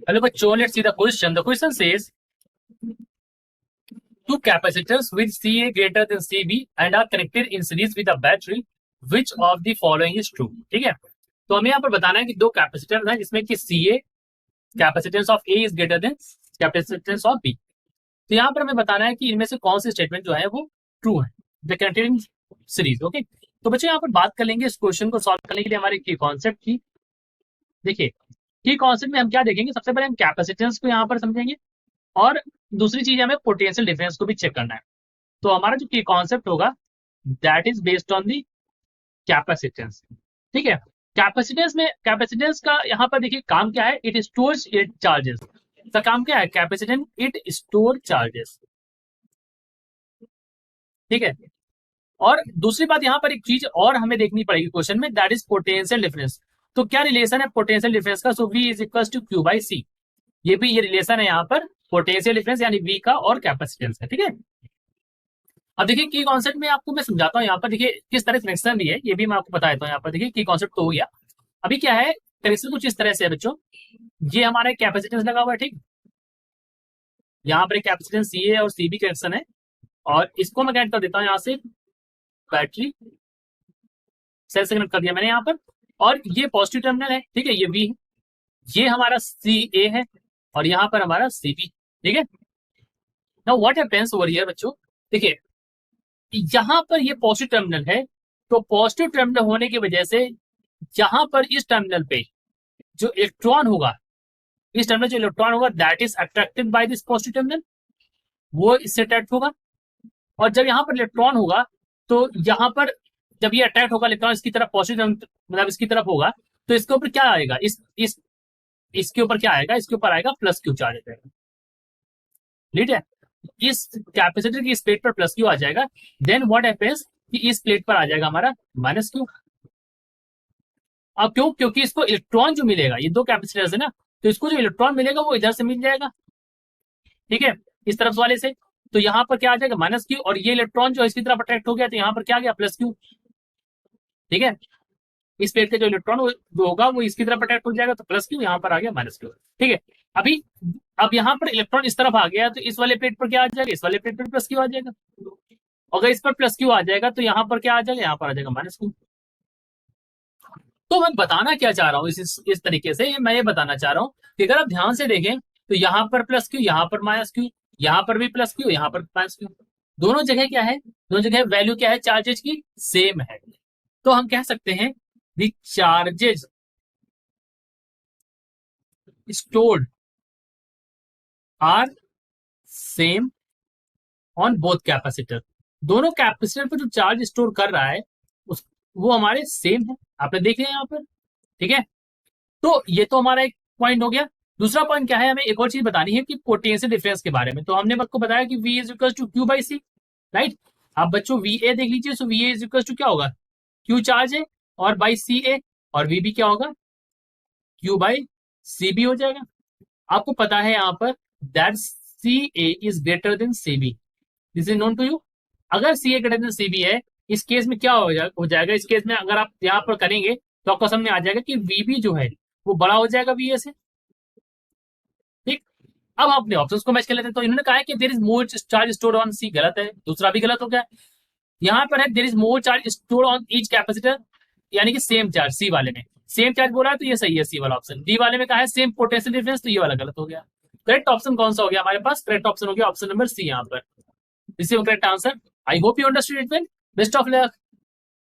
Hello बच्चों, let's see the question. The question says two capacitors with CA greater than CB and are connected in series with a battery. Which of the following is true? ठीक है, तो हमें यहाँ पर बताना है कि दो कैपेसिटर हैं जिसमें कि CA capacitance of A is greater then capacitance of B। तो यहाँ पर हमें बताना है कि इनमें से कौन सी स्टेटमेंट जो है वो ट्रू है। The connected in series. Okay, तो बच्चों यहाँ पर बात कर लेंगे इस क्वेश्चन को सॉल्व करने के लिए हमारे की कॉन्सेप्ट की। देखिए, की कॉन्सेप्ट में हम क्या देखेंगे, सबसे पहले हम कैपेसिटेंस को यहाँ पर समझेंगे और दूसरी चीज हमें पोटेंशियल डिफरेंस को भी चेक करना है। तो हमारा जो की कॉन्सेप्ट होगा that is based on the capacitance. ठीक है, कैपेसिटेंस का यहाँ पर देखिए काम क्या है, इट स्टोर्स इट चार्जेस। इसका काम क्या है, कैपेसिटेंस इट स्टोर चार्जेस। ठीक है, और दूसरी बात यहाँ पर एक चीज और हमें देखनी पड़ेगी क्वेश्चन में, दैट इज पोटेंशियल डिफरेंस। तो क्या रिलेशन है पोटेंशियल डिफरेंस का, so V is equal to Q by C। ये भी ये रिलेशन है यहाँ पर पोटेंशियल डिफरेंस यानी V का और कैपेसिटेंस का। ठीक है, अब देखिए की कॉन्सेप्ट में आपको मैं समझाता हूँ यहाँ पर। देखिए किस तरह कनेक्शन भी है ये भी मैं आपको बता देता हूँ। यहाँ पर देखिए की कॉन्सेप्ट तो हो गया। अभी क्या है, कनेक्शन कुछ इस तरह से है बच्चों, ये हमारा कैपेसिटेंस लगा हुआ है। ठीक, यहाँ पर एक कैपेसिटेंस CA और CB कनेक्शन है और इसको मैं कनेक्ट कर देता हूँ यहाँ से बैटरी सेल से कनेक्ट कर दिया मैंने यहाँ पर, और ये पॉजिटिव टर्मिनल है। ठीक है, ये V है, ये हमारा CA है और यहाँ पर हमारा CB। ठीक है, now what happens over here बच्चों, देखिए यहाँ पर ये पॉजिटिव टर्मिनल है, तो पॉजिटिव टर्मिनल होने की वजह से यहाँ पर इस टर्मिनल पे जो इलेक्ट्रॉन होगा, इस टर्मिनल जो इलेक्ट्रॉन होगा that is attracted by this positive terminal, वो इससे अट्रैक्ट होगा। और जब यहाँ पर इलेक्ट्रॉन होगा तो यहाँ पर जब ये अट्रैक्ट होगा इलेक्ट्रॉन इसकी तरफ, पॉजिटिव मतलब इसकी तरफ होगा, तो इसके ऊपर क्या आएगा, इसके ऊपर क्या आएगा, इसके ऊपर आएगा प्लस क्यू चार्ज आ जाएगा। ठीक है, इस कैपेसिटर की इस प्लेट पर प्लस क्यू आ जाएगा। देन व्हाट हैपेंस कि इस प्लेट पर आ जाएगा हमारा माइनस क्यू। अब क्यों, क्योंकि इसको इलेक्ट्रॉन जो मिलेगा, ये दो कैपेसिटर्स है ना, तो इसको जो इलेक्ट्रॉन मिलेगा वो इधर से मिल जाएगा। ठीक है, इस तरफ वाले से, तो यहाँ पर क्या आ जाएगा माइनस क्यू, और ये इलेक्ट्रॉन जो इसकी तरफ अट्रैक्ट हो गया तो यहाँ पर क्या आ गया प्लस क्यू। ठीक है, इस प्लेट का जो इलेक्ट्रॉन होगा वो इसकी तरफ अट्रैक्ट हो जाएगा तो प्लस क्यू, यहाँ पर आ गया माइनस क्यू। ठीक है, अभी अब यहाँ पर इलेक्ट्रॉन इस तरफ आ गया तो इस वाले प्लेट पर क्या आ जाएगा, इस वाले प्लेट पर प्लस क्यू आ जाएगा। अगर इस पर प्लस क्यू आ जाएगा तो यहाँ पर क्या आ जाएगा, यहाँ पर आ जाएगा माइनस क्यू। तो मैं बताना क्या चाह रहा हूँ इस तरीके से, मैं ये बताना चाह रहा हूँ कि अगर आप ध्यान से देखें तो यहाँ पर प्लस क्यू, यहाँ पर माइनस क्यू, यहाँ पर भी प्लस क्यू, यहाँ पर माइनस क्यू, दोनों जगह क्या है, दोनों जगह वैल्यू क्या है चार्जेज की, सेम है। तो हम कह सकते हैं the charges stored are same on both capacitor. दोनों कैपेसिटर पर जो चार्ज स्टोर कर रहा है वो हमारे सेम है, आपने देख लिया यहाँ पर। ठीक है, तो ये तो हमारा एक पॉइंट हो गया। दूसरा पॉइंट क्या है, हमें एक और चीज बतानी है कि पोटेंशियल डिफरेंस के बारे में। तो हमने आपको बताया कि V is equal to Q by C, right. आप बच्चों VA देख लीजिए, so VA is equal to क्या होगा, Q चार्ज है और बाई CA, और VB क्या होगा, Q बाई CB हो जाएगा। आपको पता है यहाँ पर that CA is greater than CB, this is known to you. अगर CA ग्रेटर देन CB है, इस केस में क्या हो जाएगा, इस केस में अगर आप यहाँ पर करेंगे तो आपको समझ में आ जाएगा कि VB जो है वो बड़ा हो जाएगा VA से। ठीक, अब अपने ऑप्शंस को मैच कर लेते हैं। तो इन्होंने कहा है कि there is more charge stored on C, गलत है, दूसरा भी गलत हो गया। यहाँ पर है there is more charge stored on each capacitor, यानी कि सेम चार्ज, C वाले में सेम चार्ज बोला है तो ये सही है C वाला ऑप्शन। D वाले में कहा है सेम पोटेंशियल डिफरेंस, तो ये वाला गलत हो गया। करेक्ट ऑप्शन कौन सा हो गया हमारे पास, करेक्ट ऑप्शन हो गया ऑप्शन नंबर C यहाँ पर, this is correct answer. I hope you understood it well, best of luck.